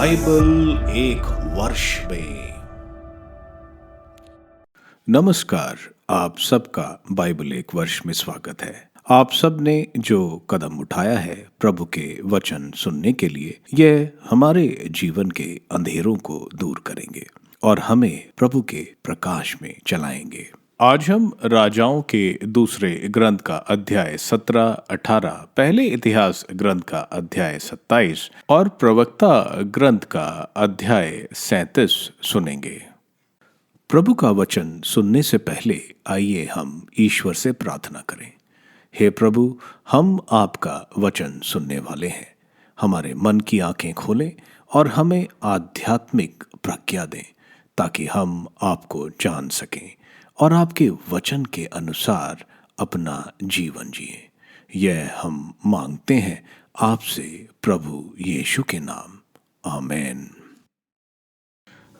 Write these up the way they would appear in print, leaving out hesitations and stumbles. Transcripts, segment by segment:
Bible एक वर्ष में। नमस्कार, आप सबका बाइबल एक वर्ष में स्वागत है। आप सब ने जो कदम उठाया है प्रभु के वचन सुनने के लिए, यह हमारे जीवन के अंधेरों को दूर करेंगे और हमें प्रभु के प्रकाश में चलाएंगे। आज हम राजाओं के दूसरे ग्रंथ का अध्याय 17, 18, पहले इतिहास ग्रंथ का अध्याय 27 और प्रवक्ता ग्रंथ का अध्याय 37 सुनेंगे। प्रभु का वचन सुनने से पहले आइए हम ईश्वर से प्रार्थना करें। हे प्रभु, हम आपका वचन सुनने वाले हैं। हमारे मन की आंखें खोलें और हमें आध्यात्मिक प्रज्ञा दें ताकि हम आपको जान सकें और आपके वचन के अनुसार अपना जीवन जिए। यह हम मांगते हैं आपसे प्रभु यीशु के नाम, आमीन।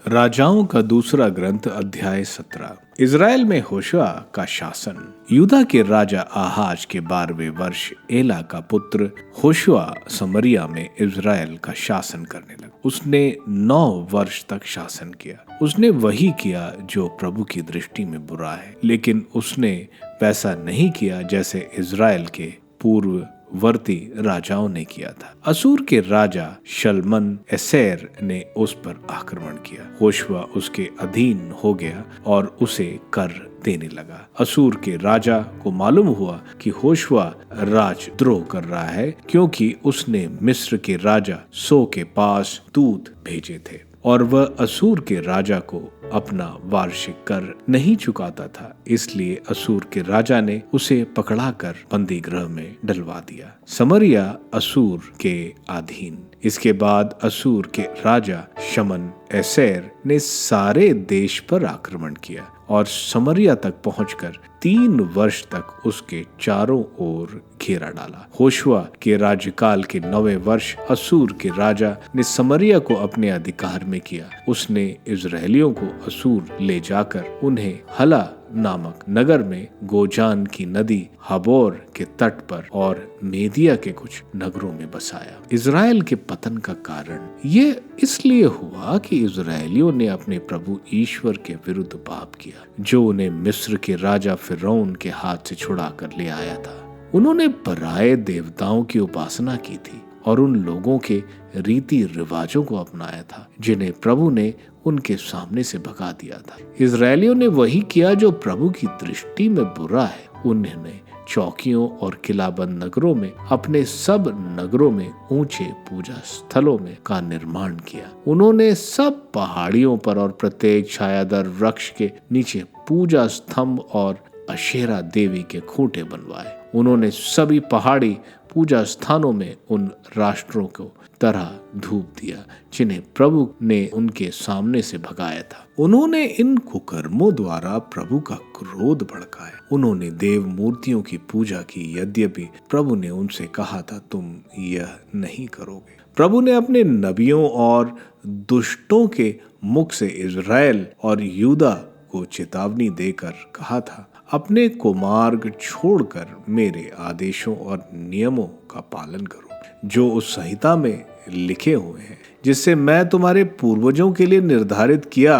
राजाओं का दूसरा ग्रंथ अध्याय 17। इज़राइल में होशुआ का शासन। यूदा के राजा आहाज के 12वें वर्ष एला का पुत्र होशुआ समरिया में इज़राइल का शासन करने लगा। उसने 9 वर्ष तक शासन किया। उसने वही किया जो प्रभु की दृष्टि में बुरा है, लेकिन उसने वैसा नहीं किया जैसे इज़राइल के पूर्ववर्ती राजाओं ने किया था। असूर के राजा शलमन एसेर ने उस पर आक्रमण किया। होशुआ उसके अधीन हो गया और उसे कर देने लगा। असूर के राजा को मालूम हुआ कि होशुआ राजद्रोह कर रहा है, क्योंकि उसने मिस्र के राजा सो के पास दूत भेजे थे और वह असूर के राजा को अपना वार्षिक कर नहीं चुकाता था। इसलिए असूर के राजा ने उसे पकड़ाकर बंदी गृह में डलवा दिया। समरिया असूर के अधीन। इसके बाद असूर के राजा शमन एसेर ने सारे देश पर आक्रमण किया और समरिया तक पहुंचकर 3 वर्ष तक उसके चारों ओर घेरा डाला। होशुआ के राज्यकाल के 9वें वर्ष असूर के राजा ने समरिया को अपने अधिकार में किया। उसने इजरायलियों को असूर ले जाकर उन्हें हला नामक नगर में, गोजान की नदी हबोर के तट पर और मेदिया के कुछ नगरों में बसाया। इजराइल के पतन का कारण ये इसलिए हुआ कि इजरायलियों ने अपने प्रभु ईश्वर के विरुद्ध पाप किया, जो उन्हें मिस्र के राजा फिरौन के हाथ से छुड़ा कर ले आया था। उन्होंने पराये देवताओं की उपासना की थी और उन लोगों के रीति रिवाजों को अपनाया था जिन्हें प्रभु ने उनके सामने से भगा दिया था। इजरायलियों ने वही किया जो प्रभु की दृष्टि में बुरा है। उन्होंने चौकियों और किलाबंद नगरों में, अपने सब नगरों में ऊंचे पूजा स्थलों में का निर्माण किया। उन्होंने सब पहाड़ियों पर और प्रत्येक छायादार वृक्ष के नीचे पूजा स्तंभ और अशेरा देवी के खूंटे बनवाए। उन्होंने सभी पहाड़ी पूजा स्थानों में उन राष्ट्रों को तरह धूप दिया जिन्हें प्रभु ने उनके सामने से भगाया था। उन्होंने इन कुकर्मों द्वारा प्रभु का क्रोध भड़काया। उन्होंने देव मूर्तियों की पूजा की, यद्यपि प्रभु ने उनसे कहा था तुम यह नहीं करोगे। प्रभु ने अपने नबियों और दुष्टों के मुख से इज़राइल और यूदा को चेतावनी देकर कहा था, अपने कुमार्ग छोड़कर मेरे आदेशों और नियमों का पालन करो जो उस संहिता में लिखे हुए हैं, जिससे मैं तुम्हारे पूर्वजों के लिए निर्धारित किया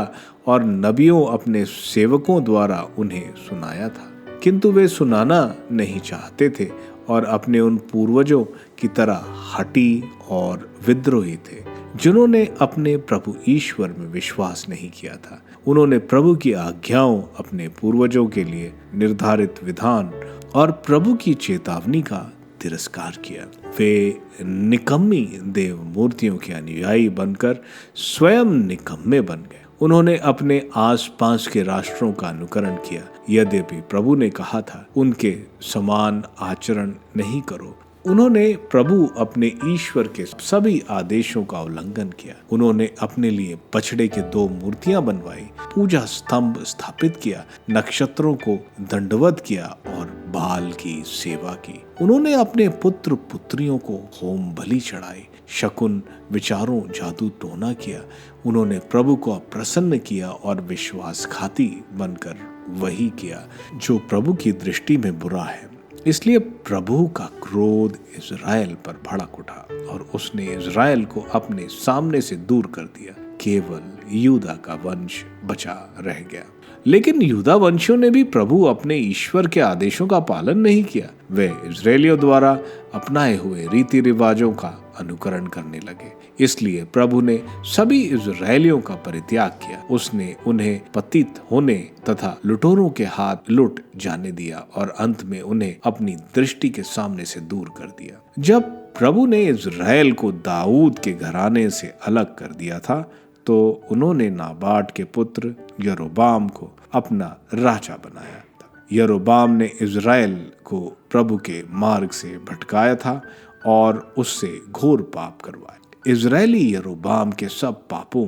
और नबियों अपने सेवकों द्वारा उन्हें सुनाया था। किंतु वे सुनाना नहीं चाहते थे और अपने उन पूर्वजों की तरह हठी और विद्रोही थे, जिन्होंने अपने प्रभु ईश्वर में विश्वास नहीं किया था। उन्होंने प्रभु की आज्ञाओं, अपने पूर्वजों के लिए निर्धारित विधान और प्रभु की चेतावनी का तिरस्कार किया। वे निकम्मी देव मूर्तियों के अनुयायी बनकर स्वयं निकम्मे बन गए। उन्होंने अपने आसपास के राष्ट्रों का अनुकरण किया, यद्यपि प्रभु ने कहा था उनके समान आचरण नहीं करो। उन्होंने प्रभु अपने ईश्वर के सभी आदेशों का उल्लंघन किया। उन्होंने अपने लिए बछड़े के 2 मूर्तियां बनवाई, पूजा स्तंभ स्थापित किया, नक्षत्रों को दंडवत किया और बाल की सेवा की। उन्होंने अपने पुत्र पुत्रियों को होम बलि चढ़ाई, शकुन विचारों जादू टोना किया। उन्होंने प्रभु को अप्रसन्न किया और विश्वासघाती बनकर वही किया जो प्रभु की दृष्टि में बुरा है। इसलिए प्रभु का क्रोध इज़राइल पर भड़क उठा और उसने इज़राइल को अपने सामने से दूर कर दिया। केवल यूदा का वंश बचा रह गया। लेकिन यूदा वंशियों ने भी प्रभु अपने ईश्वर के आदेशों का पालन नहीं किया। वे इज़राइलियों द्वारा अपनाए हुए रीति रिवाजों का अनुकरण करने लगे। इसलिए प्रभु ने सभी इज़राइलियों का परित्याग किया। उसने उन्हें पतित होने तथा लुटेरों के हाथ लुट जाने दिया और अंत में उन्हें अपनी दृष्टि के सामने से दूर कर दिया। जब प्रभु ने इज़राइल को दाऊद के घराने से अलग कर दिया था तो उन्होंने नाबाट के पुत्र यरोबाम को अपना राजा बनाया था। यरोबाम ने इज़राइल को प्रभु के मार्ग से भटकाया था और उससे घोर पाप करवाए। इज़राइली यरोबाम के सब पापों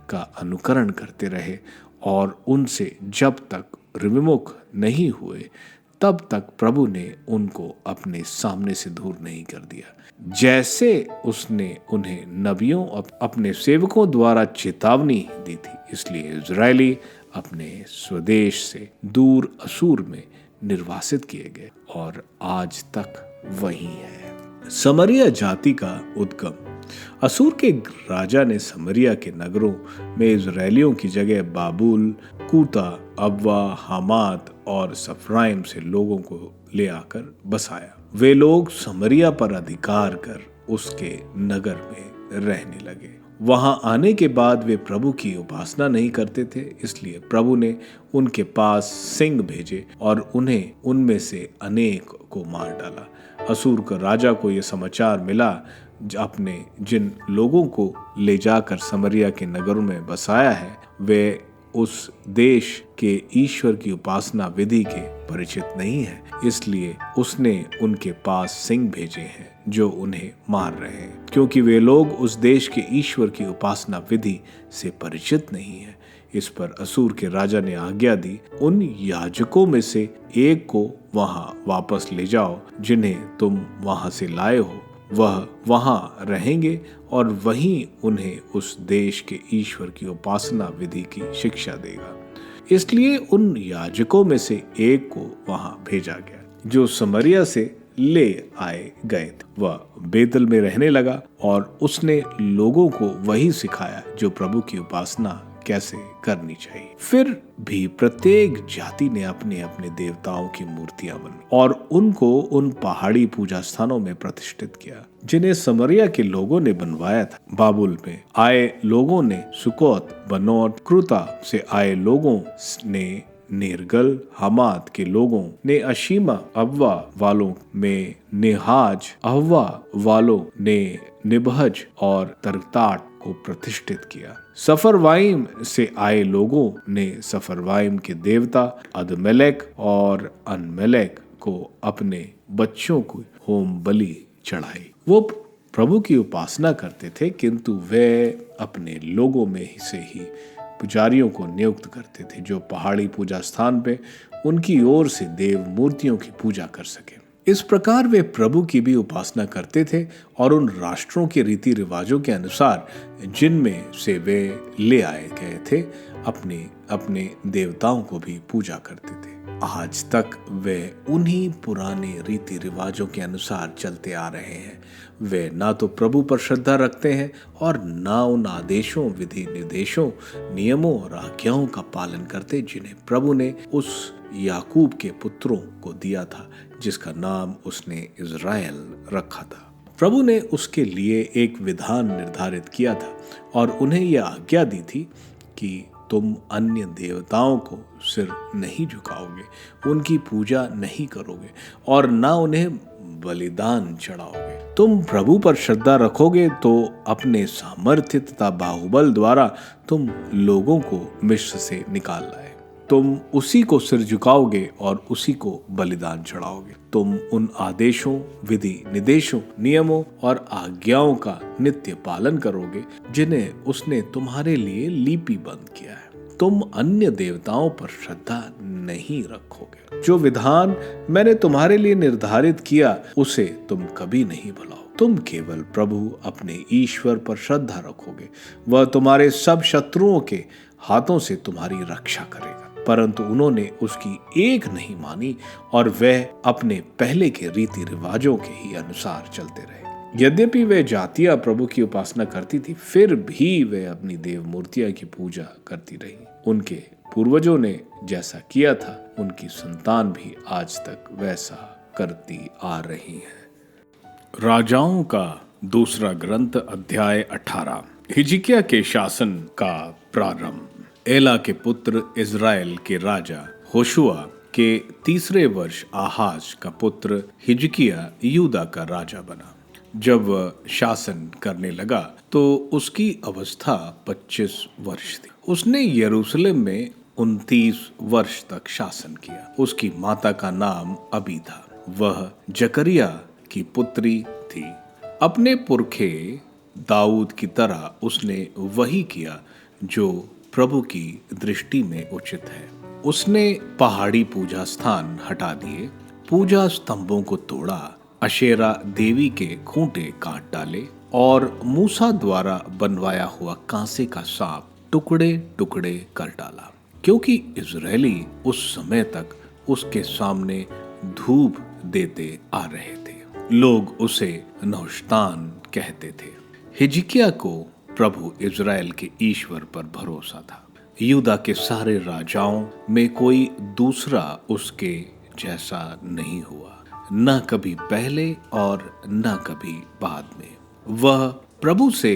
का अनुकरण करते रहे और उनसे जब तक विमुख नहीं हुए तब तक प्रभु ने उनको अपने सामने से दूर नहीं कर दिया। जैसे उसने उन्हें नबियों अपने सेवकों द्वारा चेतावनी दी थी, इसलिए इज़राइली अपने स्वदेश से दूर असूर में निर्वासित किए गए और आज तक वही है। समरिया जाति का उद्गम। असूर के राजा ने समरिया के नगरों में इज़राइलियों की जगह बाबुल, कूता, अव्वा, हमात और सफराइम से लोगों को ले आकर बसाया। वे लोग समरिया पर अधिकार कर उसके नगर में रहने लगे। वहां आने के बाद वे प्रभु की उपासना नहीं करते थे, इसलिए प्रभु ने उनके पास सिंह भेजे और उन्हें उनमें से अनेक को मार डाला। असूर के राजा को यह समाचार मिला, अपने जिन लोगों को ले जाकर समरिया के नगरों में बसाया है वे उस देश के ईश्वर की उपासना विधि के परिचित नहीं है, इसलिए उसने उनके पास सिंह भेजे हैं जो उन्हें मार रहे हैं, क्योंकि वे लोग उस देश के ईश्वर की उपासना विधि से परिचित नहीं है। इस पर असूर के राजा ने आज्ञा दी, उन याजकों में से एक को वहां वापस ले जाओ जिन्हें तुम वहां से लाए हो। वह वहां रहेंगे और वहीं उन्हें उस देश के ईश्वर की उपासना विधि की शिक्षा देगा। इसलिए उन याजकों में से एक को वहां भेजा गया जो समरिया से ले आए गए थे। वह बेतल में रहने लगा और उसने लोगों को वही सिखाया जो प्रभु की उपासना कैसे करनी चाहिए। फिर भी प्रत्येक जाति ने अपने अपने देवताओं की मूर्तियां बनाई और उनको उन पहाड़ी पूजा स्थानों में प्रतिष्ठित किया जिन्हें समरिया के लोगों ने बनवाया था। बाबुल में आए लोगों ने सुकोत, बनोट, क्रुता से आए लोगों ने नेरगल, हमात के लोगों ने अशीमा, अव्वा वालों में नेहाज, अव्वा वालों ने निबहज और तरताट को प्रतिष्ठित किया। सफरवाइम से आए लोगों ने सफरवाइम के देवता अदमेलेक और अनमेलेक को अपने बच्चों को होम बलि चढ़ाई। वो प्रभु की उपासना करते थे, किंतु वे अपने लोगों में से ही पुजारियों को नियुक्त करते थे जो पहाड़ी पूजा स्थान पे उनकी ओर से देव मूर्तियों की पूजा कर सके। इस प्रकार वे प्रभु की भी उपासना करते थे और उन राष्ट्रों के रीति रिवाजों के अनुसार जिनमें से वे ले आए गए थे अपने अपने देवताओं को भी पूजा करते थे। आज तक वे उन्हीं पुराने रीति रिवाजों के अनुसार चलते आ रहे हैं। वे ना तो प्रभु पर श्रद्धा रखते हैं और ना उन आदेशों, विधि निर्देशों, नियमों और आज्ञाओं का पालन करते जिन्हें प्रभु ने उस याकूब के पुत्रों को दिया था जिसका नाम उसने इज़राइल रखा था। प्रभु ने उसके लिए एक विधान निर्धारित किया था और उन्हें यह आज्ञा दी थी कि तुम अन्य देवताओं को सिर नहीं झुकाओगे, उनकी पूजा नहीं करोगे और ना उन्हें बलिदान चढ़ाओगे। तुम प्रभु पर श्रद्धा रखोगे तो अपने सामर्थ्य तथा बाहुबल द्वारा तुम लोगों को मिस्र से निकाल लाए। तुम उसी को सिर झुकाओगे और उसी को बलिदान चढ़ाओगे। तुम उन आदेशों, विधि निर्देशों, नियमों और आज्ञाओं का नित्य पालन करोगे जिन्हें उसने तुम्हारे लिए लिपिबंद किया है। तुम अन्य देवताओं पर श्रद्धा नहीं रखोगे। जो विधान मैंने तुम्हारे लिए निर्धारित किया उसे तुम कभी नहीं भुलाओ। तुम केवल प्रभु अपने ईश्वर पर श्रद्धा रखोगे, वह तुम्हारे सब शत्रुओं के हाथों से तुम्हारी रक्षा करेगा। परंतु उन्होंने उसकी एक नहीं मानी और वह अपने पहले के रीति रिवाजों के ही अनुसार चलते रहे। यद्यपि वे जातियां प्रभु की उपासना करती थी, फिर भी वे अपनी देव मूर्तियां की पूजा करती रही। उनके पूर्वजों ने जैसा किया था, उनकी संतान भी आज तक वैसा करती आ रही है। राजाओं का दूसरा ग्रंथ अध्याय 18। हिजकिय्याह के शासन का प्रारंभ। एला के पुत्र इज़राइल के राजा होशुआ के तीसरे वर्ष आहाज का पुत्र हिजकिय्याह यूदा का राजा बना। जब वह शासन करने लगा तो उसकी अवस्था 25 वर्ष थी। उसने यरूशलेम में 29 वर्ष तक शासन किया। उसकी माता का नाम अबी था। वह जकरिया की पुत्री थी। अपने पुरखे दाऊद की तरह उसने वही किया जो प्रभु की दृष्टि में उचित है। उसने पहाड़ी पूजा स्थान हटा दिए, पूजा स्तंभों को तोड़ा, अशेरा देवी के खूंटे काट डाले और मूसा द्वारा बनवाया हुआ कांसे का सांप टुकड़े टुकड़े कर डाला, क्योंकि इजरायली उस समय तक उसके सामने धूप देते आ रहे थे। लोग उसे नहुश्तान कहते थे। हिजकिय्याह को प्रभु इजराइल के ईश्वर पर भरोसा था। यूदा के सारे राजाओं में कोई दूसरा उसके जैसा नहीं हुआ, न कभी पहले और न कभी बाद में। वह प्रभु से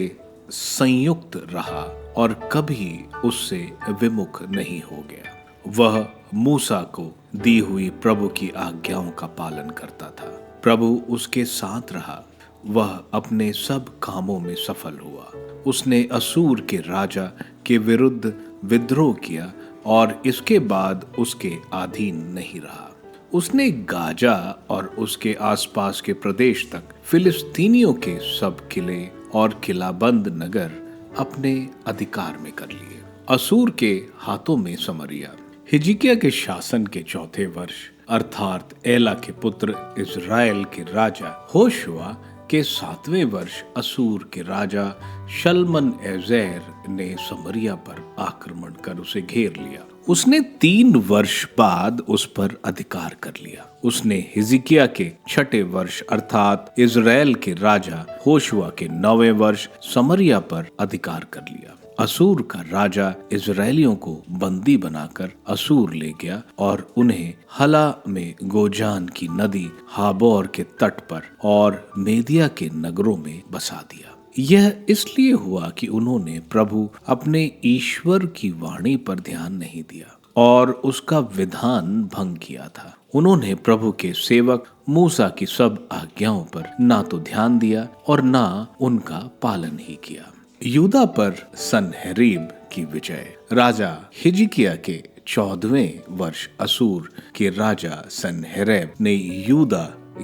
संयुक्त रहा और कभी उससे विमुख नहीं हो गया। वह मूसा को दी हुई प्रभु की आज्ञाओं का पालन करता था। प्रभु उसके साथ रहा। वह अपने सब कामों में सफल हुआ। उसने असूर के राजा के विरुद्ध विद्रोह किया और इसके बाद उसके अधीन नहीं रहा। उसने गाजा और उसके आसपास के प्रदेश तक फिलिस्तीनियों के सब किले और किलाबंद नगर अपने अधिकार में कर लिए। असूर के हाथों में समरिया। हिजकिय्याह के शासन के चौथे वर्ष अर्थात एला के पुत्र इज़राइल के राजा होशुआ के 7वें वर्ष असूर के राजा शल्मन एज़ेर ने समरिया पर आक्रमण कर उसे घेर लिया। उसने 3 वर्ष बाद उस पर अधिकार कर लिया। उसने हिजकिय्याह के 6ठे वर्ष अर्थात इज़राइल के राजा होशुआ के 9वें वर्ष समरिया पर अधिकार कर लिया। असूर का राजा इजरायलियों को बंदी बनाकर असूर ले गया और उन्हें हला में गोजान की नदी हाबोर के तट पर और मेदिया के नगरों में बसा दिया। यह इसलिए हुआ कि उन्होंने प्रभु अपने ईश्वर की वाणी पर ध्यान नहीं दिया और उसका विधान भंग किया था। उन्होंने प्रभु के सेवक मूसा की सब आज्ञाओं पर ना तो ध्यान दिया और ना उनका पालन ही किया। यूदा पर सनहेरीब की विजय। राजा हिजकिय्याह के 14वें वर्ष असूर के राजा सनहेरीब ने यूदा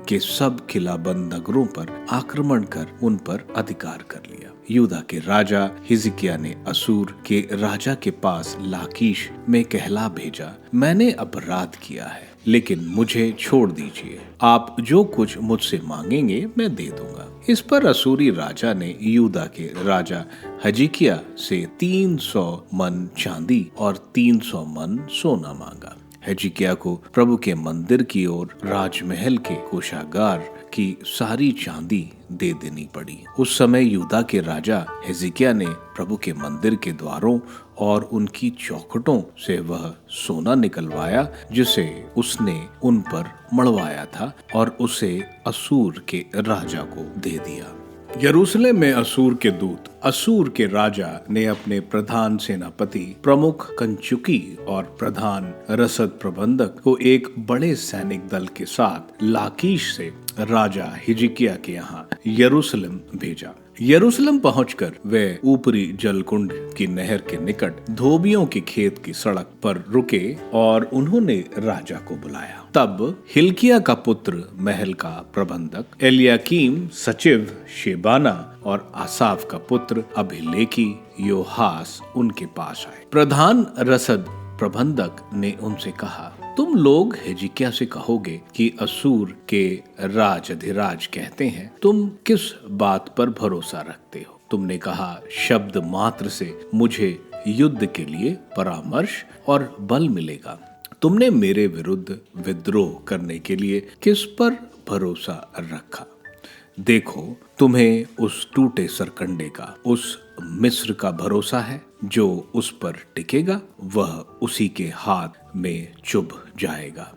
के सब किलाबंद नगरों पर आक्रमण कर उन पर अधिकार कर लिया। यूदा के राजा हिजकिय्याह ने असूर के राजा के पास लाकीश में कहला भेजा, मैंने अपराध किया है, लेकिन मुझे छोड़ दीजिए। आप जो कुछ मुझसे मांगेंगे मैं दे दूंगा। इस पर असूरी राजा ने यूदा के राजा हिजकिय्याह से 300 मन चांदी और 300 मन सोना मांगा। हिजकिय्याह को प्रभु के मंदिर की ओर राजमहल के कोषागार की सारी चांदी दे देनी पड़ी। उस समय यूदा के राजा हिजकिय्याह ने प्रभु के मंदिर के द्वारों और उनकी चौखटों से वह सोना निकलवाया जिसे उसने उन पर मढ़वाया था और उसे असूर के राजा को दे दिया। यरूशलेम में असूर के दूत। असूर के राजा ने अपने प्रधान सेनापति, प्रमुख कंचुकी और प्रधान रसद प्रबंधक को एक बड़े सैनिक दल के साथ लाकीश से राजा हिजकिय्याह के यहाँ यरूशलेम भेजा। यरूशलेम पहुंचकर वे ऊपरी जलकुंड की नहर के निकट धोबियों के खेत की सड़क पर रुके और उन्होंने राजा को बुलाया। तब हिल्किय्याह का पुत्र महल का प्रबंधक एलियाकीम, सचिव शेबाना और आसाफ का पुत्र अभिलेखी योहास उनके पास आए। प्रधान रसद प्रबंधक ने उनसे कहा, तुम लोग हिजकिय्याह से कहोगे कि असूर के राजाधिराज कहते हैं, तुम किस बात पर भरोसा रखते हो? तुमने कहा, शब्द मात्र से मुझे युद्ध के लिए परामर्श और बल मिलेगा। तुमने मेरे विरुद्ध विद्रोह करने के लिए किस पर भरोसा रखा? देखो, तुम्हें उस टूटे सरकंडे का, उस मिस्र का भरोसा है। जो उस पर टिकेगा वह उसी के हाथ में चुभ जाएगा।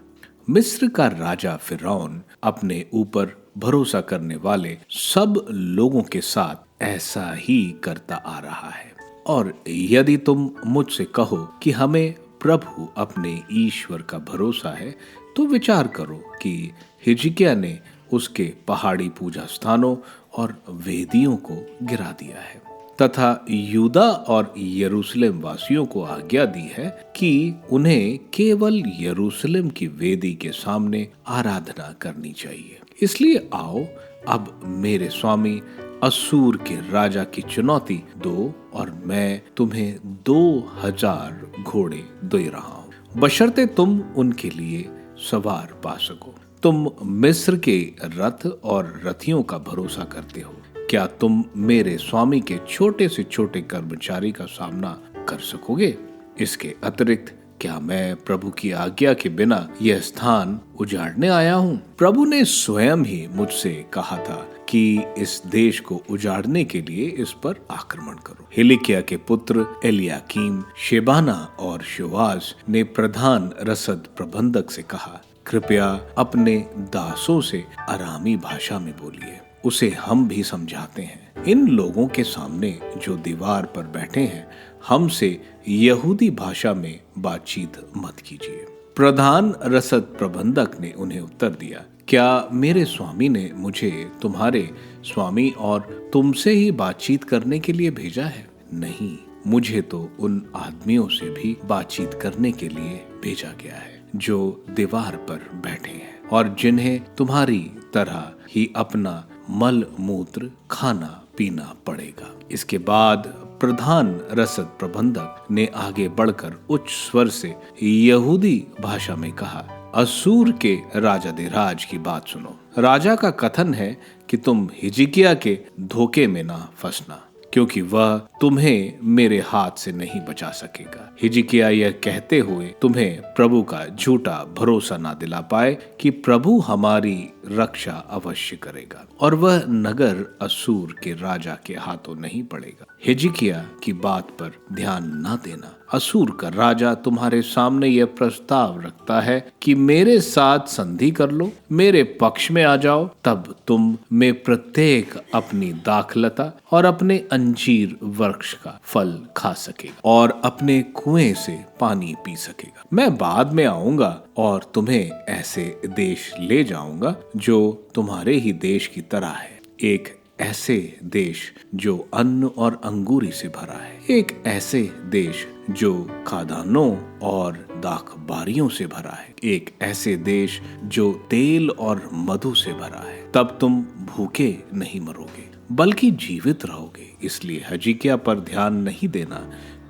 मिस्र का राजा फिरौन अपने ऊपर भरोसा करने वाले सब लोगों के साथ ऐसा ही करता आ रहा है। और यदि तुम मुझसे कहो कि हमें प्रभु अपने ईश्वर का भरोसा है, तो विचार करो कि हिजकिय्याह ने उसके पहाड़ी पूजा स्थानों और वेदियों को गिरा दिया है तथा यहूदा और यरूशलेम वासियों को आज्ञा दी है कि उन्हें केवल यरूशलेम की वेदी के सामने आराधना करनी चाहिए। इसलिए आओ, अब मेरे स्वामी असूर के राजा की चुनौती दो और मैं तुम्हें 2000 घोड़े दे रहा हूँ, बशर्ते तुम उनके लिए सवार पा सको। तुम मिस्र के रथ और रथियों का भरोसा करते हो, क्या तुम मेरे स्वामी के छोटे से छोटे कर्मचारी का सामना कर सकोगे? इसके अतिरिक्त क्या मैं प्रभु की आज्ञा के बिना यह स्थान उजाड़ने आया हूँ? प्रभु ने स्वयं ही मुझसे कहा था कि इस देश को उजाड़ने के लिए इस पर आक्रमण करो। हिलिकिय्याह के पुत्र एलियाकीम, शेबाना और योआश ने प्रधान रसद प्रबंधक से कहा, कृपया अपने दासों से अरामी भाषा में बोलिए, उसे हम भी समझाते हैं। इन लोगों के सामने जो दीवार पर बैठे हैं, हमसे यहूदी भाषा में बातचीत मत कीजिए। प्रधान रसद प्रबंधक ने उन्हें उत्तर दिया, क्या मेरे स्वामी ने मुझे तुम्हारे स्वामी और तुमसे ही बातचीत करने के लिए भेजा है? नहीं, मुझे तो उन आदमियों से भी बातचीत करने के लिए भेजा गया है जो दीवार पर बैठे हैं और जिन्हें तुम्हारी तरह ही अपना मल मूत्र खाना पीना पड़ेगा। इसके बाद प्रधान रसद प्रबंधक ने आगे बढ़कर उच्च स्वर से यहूदी भाषा में कहा, असूर के राजाधिराज की बात सुनो। राजा का कथन है कि तुम हिजकिय्याह के धोखे में ना फंसना, क्योंकि वह तुम्हें मेरे हाथ से नहीं बचा सकेगा। हिजकिय्याह यह कहते हुए तुम्हें प्रभु का झूठा भरोसा ना दिला पाए कि प्रभु हमारी रक्षा अवश्य करेगा और वह नगर असूर के राजा के हाथों नहीं पड़ेगा। हिजकिय्याह की बात पर ध्यान ना देना। असूर का राजा तुम्हारे सामने यह प्रस्ताव रखता है कि मेरे साथ संधि कर लो, मेरे पक्ष में आ जाओ, तब तुम में प्रत्येक अपनी दाखलता और अपने अंजीर वृक्ष का फल खा सकेगा और अपने कुएं से पानी पी सकेगा। मैं बाद में आऊंगा और तुम्हें ऐसे देश ले जाऊंगा जो तुम्हारे ही देश की तरह है, एक ऐसे देश जो अन्न और अंगूरी से भरा है, एक ऐसे देश जो खादानों और दाखबारियों से भरा है, एक ऐसे देश जो तेल और मधु से भरा है। तब तुम भूखे नहीं मरोगे बल्कि जीवित रहोगे। इसलिए हिजकिय्याह पर ध्यान नहीं देना,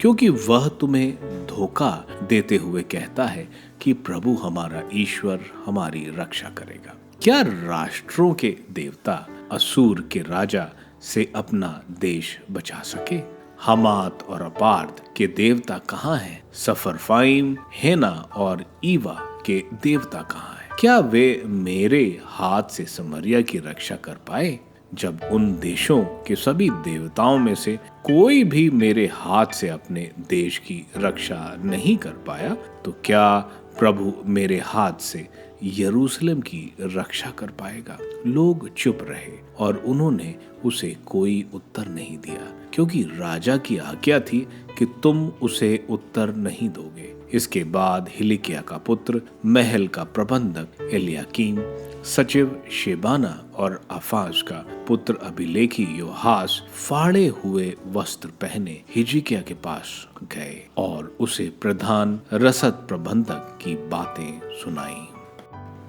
क्योंकि वह तुम्हें धोखा देते हुए कहता है कि प्रभु हमारा ईश्वर हमारी रक्षा करेगा। क्या राष्ट्रों के देवता असूर के राजा से अपना देश बचा सके? हमात और अपार्द के देवता कहाँ हैं? सफरफाइम, हेना और ईवा के देवता कहाँ हैं? क्या वे मेरे हाथ से समरिया की रक्षा कर पाए? जब उन देशों के सभी देवताओं में से कोई भी मेरे हाथ से अपने देश की रक्षा नहीं कर पाया, तो क्या प्रभु मेरे हाथ से यरूशलेम की रक्षा कर पाएगा? लोग चुप रहे और उन्होंने उसे कोई उत्तर नहीं दिया, क्योंकि राजा की आज्ञा थी कि तुम उसे उत्तर नहीं दोगे। इसके बाद हिलिकिय्याह का पुत्र, महल का प्रबंधक एलियाकीम, सचिव शेबाना और आफाज का पुत्र अभिलेखी योहास फाड़े हुए वस्त्र पहने हिजकिय्याह के पास गए और उसे प्रधान रसद प्रबंधक की बातें सुनाई।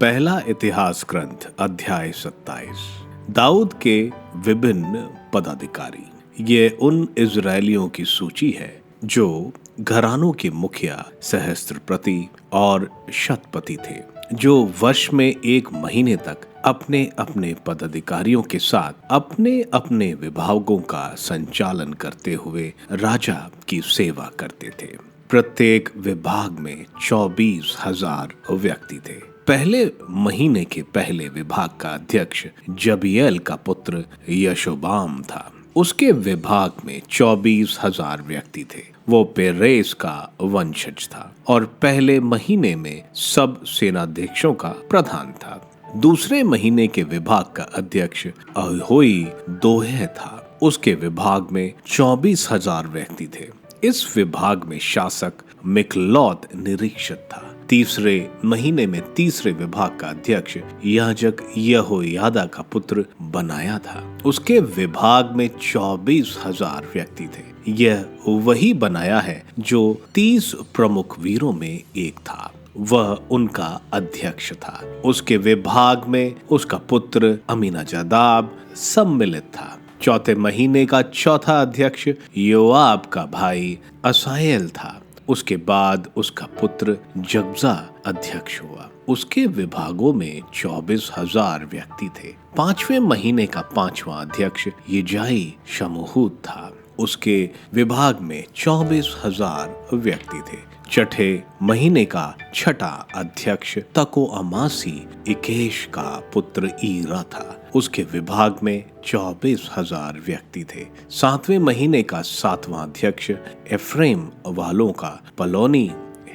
पहला इतिहास ग्रंथ अध्याय 27। दाऊद के विभिन्न पदाधिकारी। ये उन इजरायलियों की सूची है जो घरानों के मुखिया, सहस्त्रपति और शतपति थे। जो वर्ष में 1 महीने तक अपने अपने पदाधिकारियों के साथ अपने अपने विभागों का संचालन करते हुए राजा की सेवा करते थे। प्रत्येक विभाग में 24,000 व्यक्ति थे। पहले महीने के पहले विभाग का अध्यक्ष जबियल का पुत्र यशोबाम था। उसके विभाग में 24,000 व्यक्ति थे। वो पेरेस का वंशज था और पहले महीने में सब सेनाध्यक्षों का प्रधान था। दूसरे महीने के विभाग का अध्यक्ष अहोई दोहे था। उसके विभाग में 24,000 व्यक्ति थे। इस विभाग में शासक मिकलौत निरीक्षक था। तीसरे महीने में तीसरे विभाग का अध्यक्ष याजक यहोयादा का पुत्र बनाया था। उसके विभाग में 24,000 व्यक्ति थे। यह वही बनाया है जो 30 प्रमुख वीरों में एक था। वह उनका अध्यक्ष था। उसके विभाग में उसका पुत्र अमीनाजादाब सम्मिलित था। चौथे महीने का चौथा अध्यक्ष योआब का भाई असाएल था। उसके बाद उसका पुत्र जगजा अध्यक्ष हुआ। उसके विभागों में 24,000 व्यक्ति थे। पांचवें महीने का पांचवा अध्यक्ष यजाई शमूहूत था। उसके विभाग में 24,000 व्यक्ति थे। छठे महीने का छठा अध्यक्ष तको अमासी इकेश का पुत्र ईरा था। उसके विभाग में 24,000 व्यक्ति थे। सातवें महीने का सातवां अध्यक्ष एफ्रेम वालों का पलोनी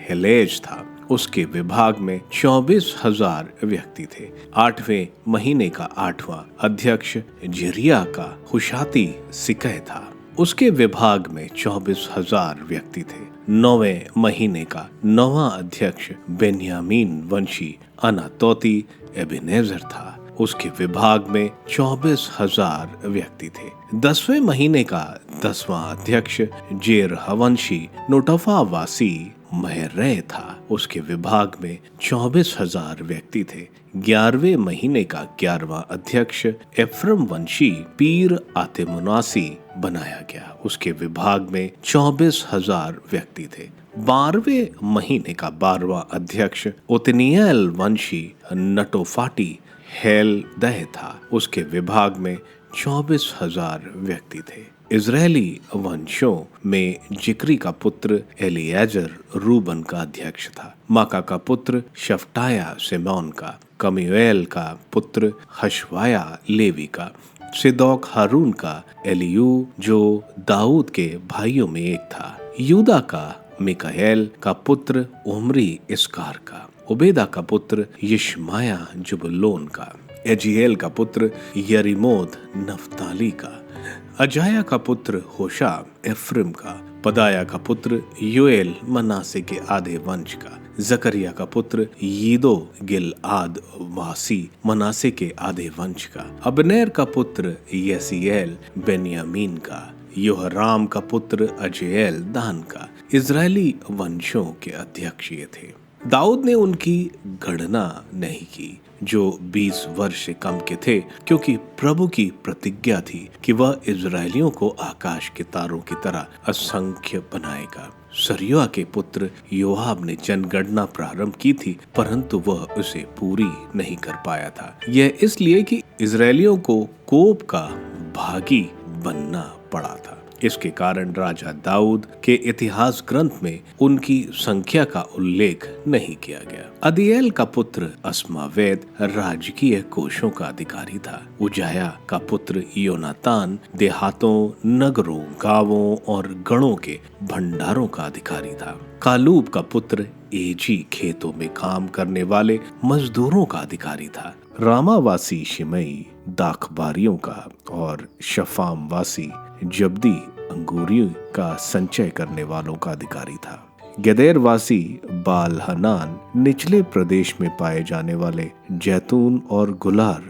हेलेज था। उसके विभाग में 24,000 व्यक्ति थे। आठवें महीने का आठवां अध्यक्ष जेरिया का हुशाती सिकह था। उसके विभाग में 24,000 व्यक्ति थे। नौवें महीने का नौवां अध्यक्ष बेन्यामीन वंशी अनातोती एबेनेजर था। उसके विभाग में 24,000 व्यक्ति थे। 10वें महीने का 10वां अध्यक्ष जेरहवंशी नोटफा वासी महरे था। उसके विभाग में 24,000 व्यक्ति थे। 11वें महीने का 11वां अध्यक्ष एफ्रम वंशी पीर आतेमुनासी बनाया गया। उसके विभाग में 24,000 व्यक्ति थे। 12वें महीने का 12वां अध्यक्ष ओतनियल वंशी नटोफाटी हेल दह था। उसके विभाग में 24,000 व्यक्ति थे। इजरायली वंशों में जिक्री का पुत्र एलिएजर रूबन का अध्यक्ष था। माका का पुत्र शफ्टाया सिमोन का, कमीएल का पुत्र हशवाया लेवी का, सिदोक हारून का, एलियू जो दाऊद के भाइयों में एक था, यूदा का मिकाएल का पुत्र उमरी इसकार का, उबेदा का पुत्र यिशमाया जुबलोन का, एजिएल का पुत्र यरीमोत नफ्ताली का, अजाया का पुत्र होशा एफ्रिम का, पदाया का पुत्र योएल मनासे के आधे वंश का, जकरिया का पुत्र यीदो गिलआद वासी मनासे के आधे वंश का, अबनेर का पुत्र यसीएल बेन्यामीन का, योहराम का पुत्र अजेल दान का। इजरायली वंशों के अध्यक्ष ये थे। दाऊद ने उनकी गणना नहीं की जो 20 वर्ष से कम के थे, क्योंकि प्रभु की प्रतिज्ञा थी कि वह इजरायलियों को आकाश के तारों की तरह असंख्य बनाएगा। सरिया के पुत्र योआब ने जनगणना प्रारंभ की थी, परंतु वह उसे पूरी नहीं कर पाया था। यह इसलिए कि इजरायलियों को कोप का भागी बनना पड़ा था। इसके कारण राजा दाऊद के इतिहास ग्रंथ में उनकी संख्या का उल्लेख नहीं किया गया। अदिएल का पुत्र अस्मावेत राजकीय कोषों का अधिकारी था। उजाया का पुत्र योनातान देहातों, नगरों, गांवों और गणों के भंडारों का अधिकारी था। कालूब का पुत्र एजी खेतों में काम करने वाले मजदूरों का अधिकारी था। रामावासी शिमई दाखबारियों का और शफाम वासी जब्दी अंगूरियों का संचय करने वालों का अधिकारी था। गेदेरवासी बाल हनान निचले प्रदेश में पाए जाने वाले जैतून और गुलार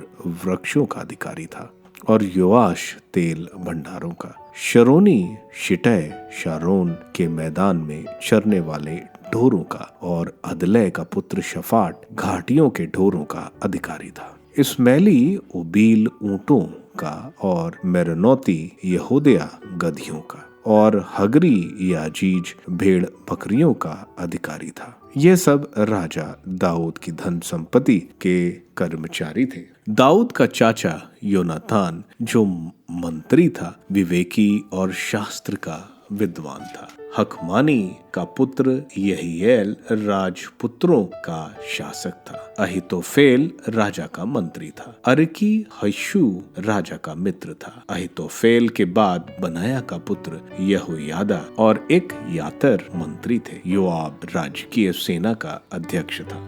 वृक्षों का अधिकारी था और योआश तेल भंडारों का। शरोनी शिटय शारोन के मैदान में चरने वाले ढोरों का और अदलै का पुत्र शफाट घाटियों के ढोरों का अधिकारी था। इस्माइली उबील ऊंटों का और मेरनौती यहूदिया गधियों का। और हगरी या जीज भेड़ बकरियों का अधिकारी था। ये सब राजा दाऊद की धन संपत्ति के कर्मचारी थे। दाऊद का चाचा योनातान जो मंत्री था, विवेकी और शास्त्र का विद्वान था। हकमानी का पुत्र यहीएल राजपुत्रों का शासक था। अहितोफेल राजा का मंत्री था। अरकी हशू राजा का मित्र था। अहितोफेल के बाद बनाया का पुत्र यहोयादा और एक यातर मंत्री थे। योआब राजकीय सेना का अध्यक्ष था।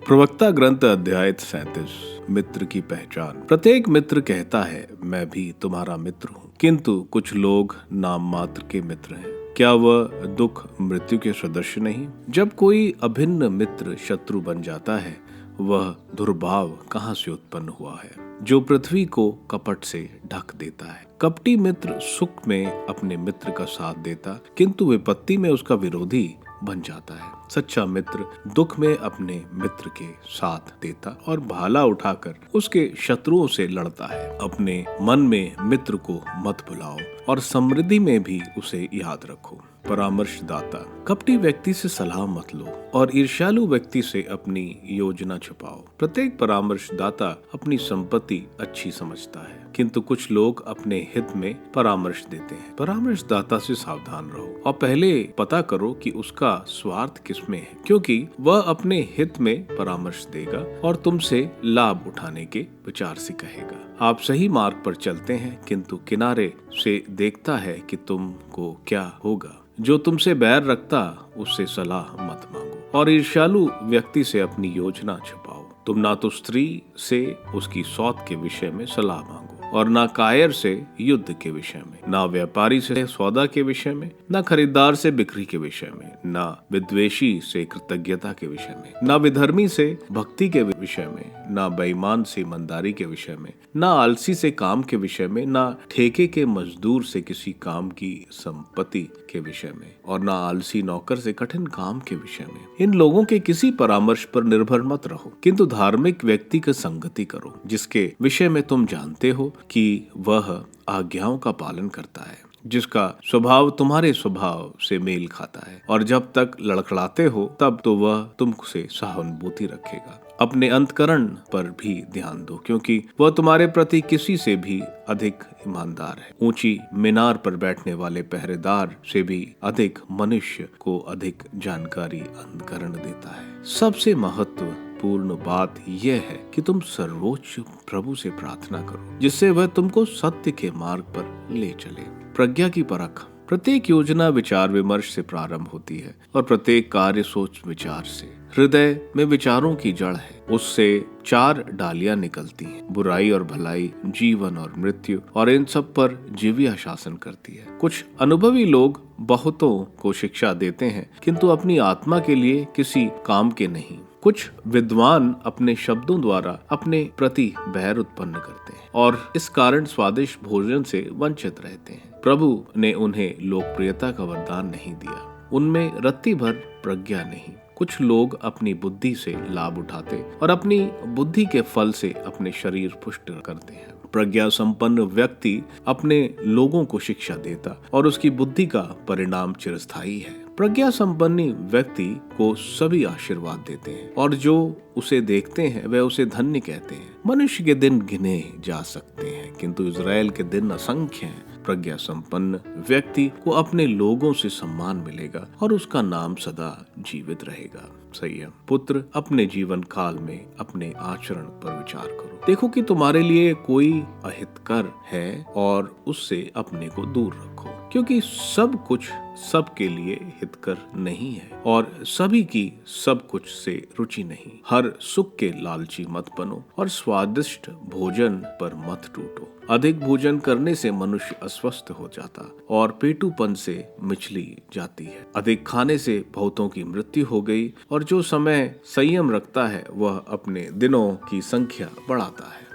प्रवक्ता ग्रंथ अध्याय 37। मित्र की पहचान। प्रत्येक मित्र कहता है मैं भी तुम्हारा मित्र हूँ, किंतु कुछ लोग नाम मात्र के मित्र हैं। क्या वह दुख मृत्यु के सदृश नहीं? जब कोई अभिन्न मित्र शत्रु बन जाता है, वह दुर्भाव कहाँ से उत्पन्न हुआ है, जो पृथ्वी को कपट से ढक देता है। कपटी मित्र सुख में अपने मित्र का साथ देता, किंतु विपत्ति में उसका विरोधी बन जाता है। सच्चा मित्र दुख में अपने मित्र के साथ देता और भाला उठाकर उसके शत्रुओं से लड़ता है। अपने मन में मित्र को मत भुलाओ और समृद्धि में भी उसे याद रखो। परामर्शदाता। कपटी व्यक्ति से सलाह मत लो और ईर्ष्यालु व्यक्ति से अपनी योजना छुपाओ। प्रत्येक परामर्शदाता अपनी संपत्ति अच्छी समझता है, किंतु कुछ लोग अपने हित में परामर्श देते हैं। परामर्शदाता से सावधान रहो और पहले पता करो कि उसका स्वार्थ किसमें है, क्योंकि वह अपने हित में परामर्श देगा और तुमसे लाभ उठाने के विचार से कहेगा। आप सही मार्ग पर चलते हैं, किंतु किनारे से देखता है कि तुमको क्या होगा। जो तुमसे बैर रखता उससे सलाह मत मांगो और ईर्ष्यालु व्यक्ति से अपनी योजना छुपाओ। तुम ना तो स्त्री से उसकी सौत के विषय में सलाह मांगो और ना कायर से युद्ध के विषय में, ना व्यापारी से सौदा के विषय में, ना खरीदार से बिक्री के विषय में, ना विद्वेषी से कृतज्ञता के विषय में, ना विधर्मी से भक्ति के विषय में, ना बेईमान से ईमानदारी के विषय में, ना आलसी से काम के विषय में, ना ठेके के मजदूर से किसी काम की संपत्ति के विषय में, और ना आलसी नौकर से कठिन काम के विषय में। इन लोगों के किसी परामर्श पर निर्भर मत रहो, किंतु धार्मिक व्यक्ति की संगति करो, जिसके विषय में तुम जानते हो कि वह आज्ञाओं का पालन करता है, जिसका स्वभाव तुम्हारे स्वभाव से मेल खाता है, और जब तक लड़खड़ाते हो तब तो वह तुमसे सहानुभूति रखेगा। अपने अंतकरण पर भी ध्यान दो, क्योंकि वह तुम्हारे प्रति किसी से भी अधिक ईमानदार है। ऊंची मीनार पर बैठने वाले पहरेदार से भी अधिक मनुष्य को अधिक जानकारी अंतकरण देता है। सबसे महत्वपूर्ण बात यह है कि तुम सर्वोच्च प्रभु से प्रार्थना करो, जिससे वह तुमको सत्य के मार्ग पर ले चले। प्रज्ञा की परख। प्रत्येक योजना विचार विमर्श से प्रारंभ होती है और प्रत्येक कार्य सोच विचार से। हृदय में विचारों की जड़ है, उससे 4 डालियां निकलती हैं, बुराई और भलाई, जीवन और मृत्यु, और इन सब पर जीविया शासन करती है। कुछ अनुभवी लोग बहुतों को शिक्षा देते हैं, किंतु अपनी आत्मा के लिए किसी काम के नहीं। कुछ विद्वान अपने शब्दों द्वारा अपने प्रति बैर उत्पन्न करते हैं और इस कारण स्वादिष्ट भोजन से वंचित रहते हैं। प्रभु ने उन्हें लोकप्रियता का वरदान नहीं दिया, उनमें रत्ती भर प्रज्ञा नहीं। कुछ लोग अपनी बुद्धि से लाभ उठाते और अपनी बुद्धि के फल से अपने शरीर पुष्ट करते हैं। प्रज्ञा संपन्न व्यक्ति अपने लोगों को शिक्षा देता और उसकी बुद्धि का परिणाम चिरस्थायी है। प्रज्ञा संपन्न व्यक्ति को सभी आशीर्वाद देते हैं और जो उसे देखते हैं वह उसे धन्य कहते हैं। मनुष्य के दिन गिने जा सकते हैं, किंतु इज़राइल के दिन असंख्य हैं। प्रज्ञा संपन्न व्यक्ति को अपने लोगों से सम्मान मिलेगा और उसका नाम सदा जीवित रहेगा। संयम। पुत्र, अपने जीवन काल में अपने आचरण पर विचार करो। देखो कि तुम्हारे लिए कोई अहितकर है और उससे अपने को दूर रखो, क्योंकि सब कुछ सबके लिए हितकर नहीं है और सभी की सब कुछ से रुचि नहीं। हर सुख के लालची मत बनो और स्वादिष्ट भोजन पर मत टूटो। अधिक भोजन करने से मनुष्य अस्वस्थ हो जाता और पेटूपन से मिचली जाती है। अधिक खाने से बहुतों की मृत्यु हो गई और जो समय संयम रखता है वह अपने दिनों की संख्या बढ़ाता है।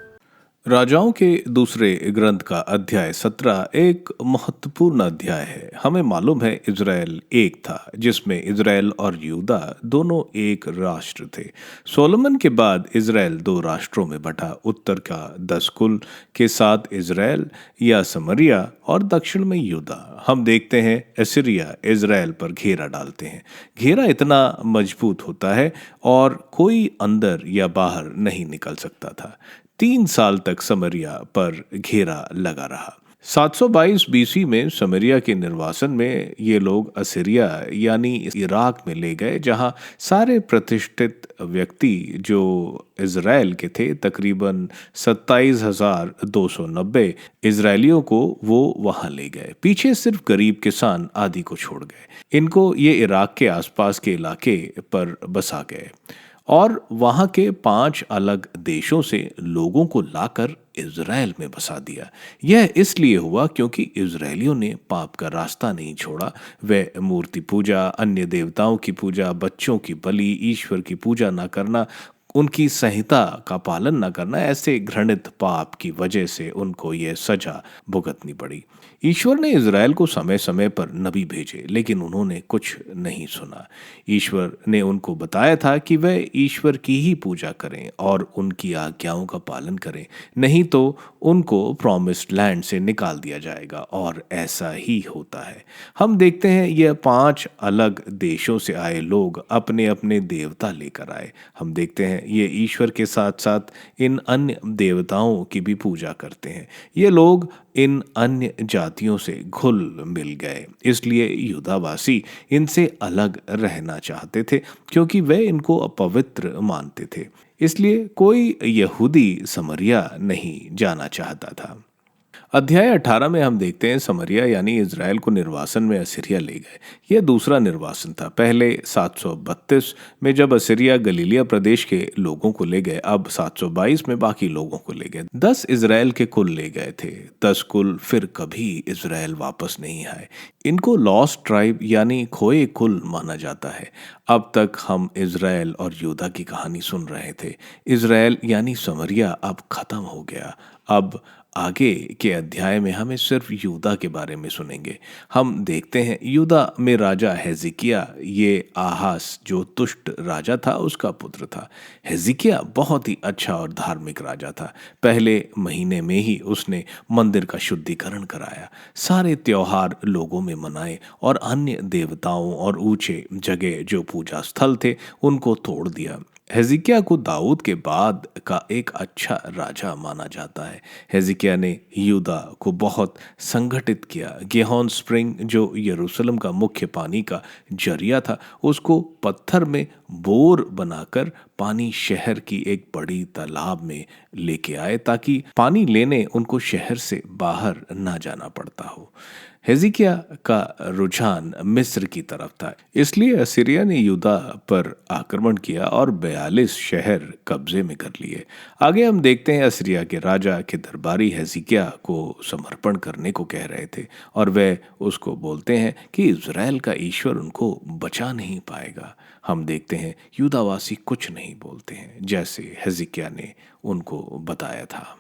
राजाओं के दूसरे ग्रंथ का अध्याय 17 एक महत्वपूर्ण अध्याय है। हमें मालूम है इज़राइल एक था, जिसमें इज़राइल और यहूदा दोनों एक राष्ट्र थे। सोलोमन के बाद इज़राइल दो राष्ट्रों में बटा, उत्तर का 10 कुल के साथ इज़राइल या समरिया और दक्षिण में यहूदा। हम देखते हैं असीरिया इज़राइल पर घेरा डालते हैं। घेरा इतना मजबूत होता है और कोई अंदर या बाहर नहीं निकल सकता था। 3 साल तक समरिया पर घेरा लगा रहा। 722 बीसी में समरिया के निर्वासन में ये लोग असीरिया यानी इराक में ले गए, जहां सारे प्रतिष्ठित व्यक्ति जो इज़राइल के थे, तकरीबन 27,290 इजरायलियों को वो वहां ले गए। पीछे सिर्फ गरीब किसान आदि को छोड़ गए। इनको ये इराक के आसपास के इलाके पर बसा गए और वहां के 5 अलग देशों से लोगों को लाकर इज़राइल में बसा दिया। यह इसलिए हुआ क्योंकि इज़राइलियों ने पाप का रास्ता नहीं छोड़ा। वे मूर्ति पूजा, अन्य देवताओं की पूजा, बच्चों की बलि, ईश्वर की पूजा न करना, उनकी संहिता का पालन न करना, ऐसे घृणित पाप की वजह से उनको यह सजा भुगतनी पड़ी। ईश्वर ने इज़राइल को समय समय पर नबी भेजे, लेकिन उन्होंने कुछ नहीं सुना। ईश्वर ने उनको बताया था कि वे ईश्वर की ही पूजा करें और उनकी आज्ञाओं का पालन करें, नहीं तो उनको प्रॉमिस्ड लैंड से निकाल दिया जाएगा। और ऐसा ही होता है। हम देखते हैं यह 5 अलग देशों से आए लोग अपने अपने देवता लेकर आए। हम देखते हैं ये ईश्वर के साथ साथ इन अन्य देवताओं की भी पूजा करते हैं। ये लोग इन अन्य जातियों से घुल मिल गए, इसलिए यहूदावासी इनसे अलग रहना चाहते थे क्योंकि वे इनको अपवित्र मानते थे। इसलिए कोई यहूदी समरिया नहीं जाना चाहता था। अध्याय 18 में हम देखते हैं समरिया यानी इज़राइल को निर्वासन में असीरिया ले गए। यह दूसरा निर्वासन था। पहले 732 में जब असीरिया गलीलिया प्रदेश के लोगों को ले गए, अब 722 में बाकी लोगों को ले गए। 10 इज़राइल के कुल ले गए थे। 10 कुल फिर कभी इज़राइल वापस नहीं आए। इनको लॉस्ट ट्राइब यानी खोए कुल माना जाता है। अब तक हम इज़राइल और यहूदा की कहानी सुन रहे थे। इज़राइल यानी समरिया अब खत्म हो गया। अब आगे के अध्याय में हमें सिर्फ यहूदा के बारे में सुनेंगे। हम देखते हैं यहूदा में राजा हेजिकिया, ये आहास जो दुष्ट राजा था उसका पुत्र था। हेजिकिया बहुत ही अच्छा और धार्मिक राजा था। पहले महीने में ही उसने मंदिर का शुद्धिकरण कराया, सारे त्योहार लोगों में मनाए और अन्य देवताओं और ऊंचे जगह जो पूजा स्थल थे उनको तोड़ दिया। हेजिकिया को दाऊद के बाद का एक अच्छा राजा माना जाता है। हेजिकिया ने यहूदा को बहुत संगठित किया। गेहोन स्प्रिंग जो यरूशलेम का मुख्य पानी का जरिया था, उसको पत्थर में बोर बनाकर पानी शहर की एक बड़ी तालाब में लेके आए ताकि पानी लेने उनको शहर से बाहर ना जाना पड़ता हो। हेजिकिया का रुझान मिस्र की तरफ था, इसलिए असीरिया ने यहूदा पर आक्रमण किया और 42 शहर कब्जे में कर लिए। आगे हम देखते हैं असीरिया के राजा के दरबारी हेजिकिया को समर्पण करने को कह रहे थे और वे उसको बोलते हैं कि इज़राइल का ईश्वर उनको बचा नहीं पाएगा। हम देखते हैं यहूदावासी कुछ नहीं बोलते हैं, जैसे हेजिकिया ने उनको बताया था।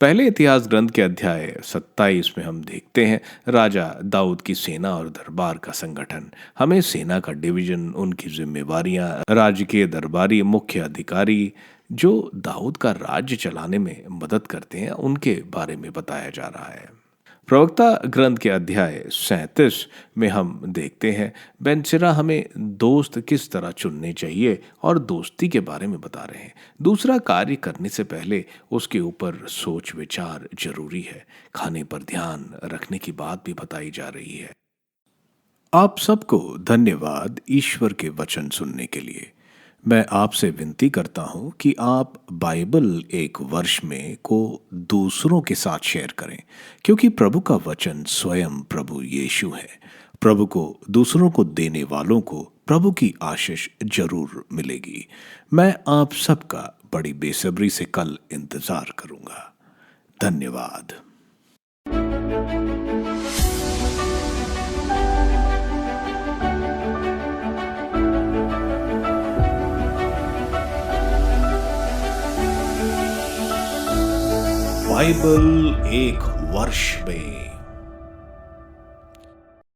पहले इतिहास ग्रंथ के अध्याय 27 में हम देखते हैं राजा दाऊद की सेना और दरबार का संगठन। हमें सेना का डिवीजन, उनकी जिम्मेवारियां, राज्य के दरबारी मुख्य अधिकारी जो दाऊद का राज्य चलाने में मदद करते हैं, उनके बारे में बताया जा रहा है। प्रवक्ता ग्रंथ के अध्याय 37 में हम देखते हैं बेनसिरा हमें दोस्त किस तरह चुनने चाहिए और दोस्ती के बारे में बता रहे हैं। दूसरा कार्य करने से पहले उसके ऊपर सोच विचार जरूरी है। खाने पर ध्यान रखने की बात भी बताई जा रही है। आप सबको धन्यवाद ईश्वर के वचन सुनने के लिए। मैं आपसे विनती करता हूं कि आप बाइबल एक वर्ष में को दूसरों के साथ शेयर करें, क्योंकि प्रभु का वचन स्वयं प्रभु यीशु है। प्रभु को दूसरों को देने वालों को प्रभु की आशीष जरूर मिलेगी। मैं आप सबका बड़ी बेसब्री से कल इंतजार करूंगा। धन्यवाद। बाइबल एक वर्ष में।